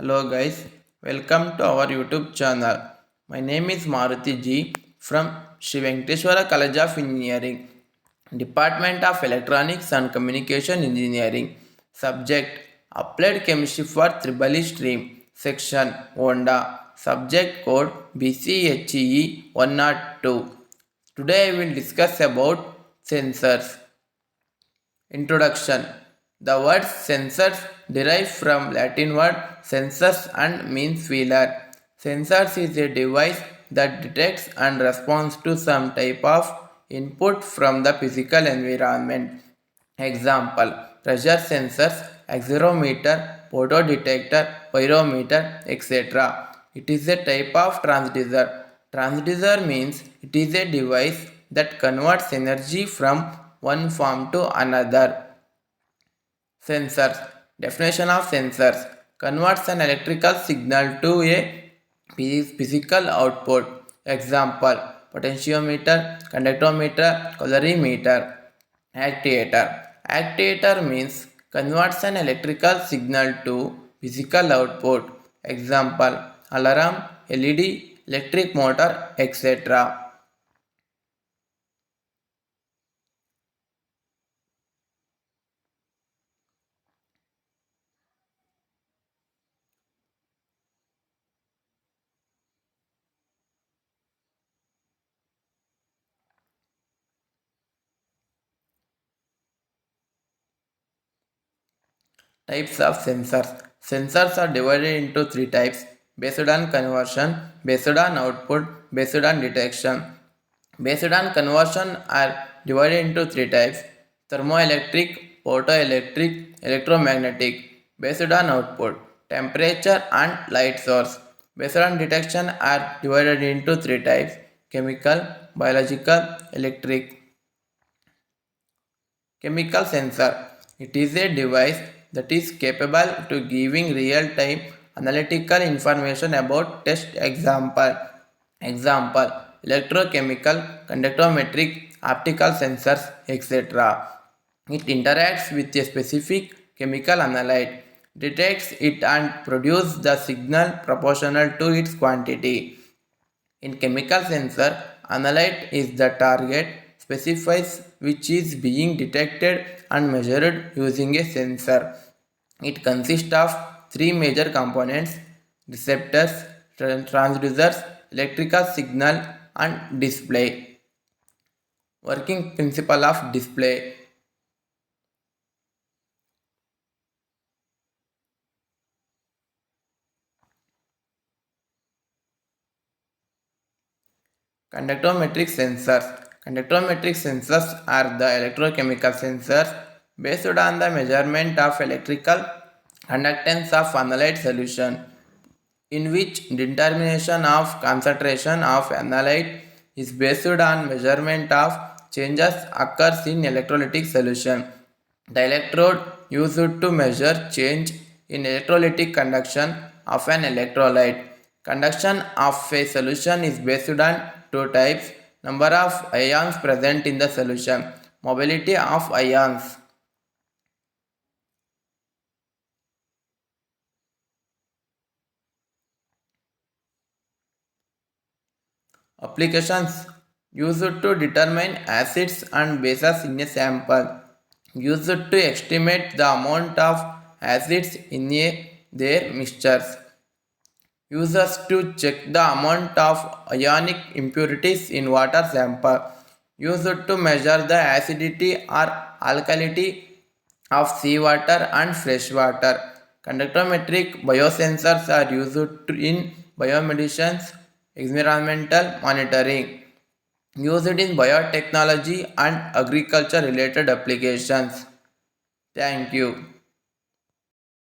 Hello guys, welcome to our YouTube channel. My name is Maruti G from Sri Venkateswara College of Engineering, Department of Electronics and Communication Engineering. Subject Applied Chemistry for Triple E stream. Section Honda. Subject code BCHE 102. Today I will discuss about sensors. Introduction. The word sensors derives from Latin word sensus and means feeler. Sensors is a device that detects and responds to some type of input from the physical environment. Example: pressure sensors, accelerometer, photodetector, pyrometer, etc. It is a type of transducer. Transducer means it is a device that converts energy from one form to another. Sensors. Definition of sensors: converts an electrical signal to a physical output. Example: potentiometer, conductometer, colorimeter. Actuator. Actuator means converts an electrical signal to physical output. Example: alarm, LED, electric motor, etc. Types of sensors. Sensors are divided into three types: based on conversion, based on output, based on detection. Based on conversion are divided into three types: thermoelectric, photoelectric, electromagnetic. Based on output, temperature and light source. Based on detection are divided into three types: chemical, biological, electric. Chemical sensor. It is a device that is capable to giving real-time analytical information about test example electrochemical, conductometric, optical sensors, etc. It interacts with a specific chemical analyte, detects it and produces the signal proportional to its quantity. In chemical sensor, analyte is the target, specifies which is being detected and measured using a sensor. It consists of three major components: receptors, transducers, electrical signal, and display. Working principle of display. Conductometric sensors. Conductometric sensors are the electrochemical sensors based on the measurement of electrical conductance of analyte solution, in which determination of concentration of analyte is based on measurement of changes occurs in electrolytic solution. The electrode used to measure change in electrolytic conduction of an electrolyte. Conduction of a solution is based on two types: number of ions present in the solution, mobility of ions. Applications: used to determine acids and bases in a sample, used to estimate the amount of acids in their mixtures, users to check the amount of ionic impurities in water sample, used to measure the acidity or alkalinity of seawater and fresh water. Conductometric biosensors are used in biomedicine, environmental monitoring, used in biotechnology and agriculture related applications. Thank you.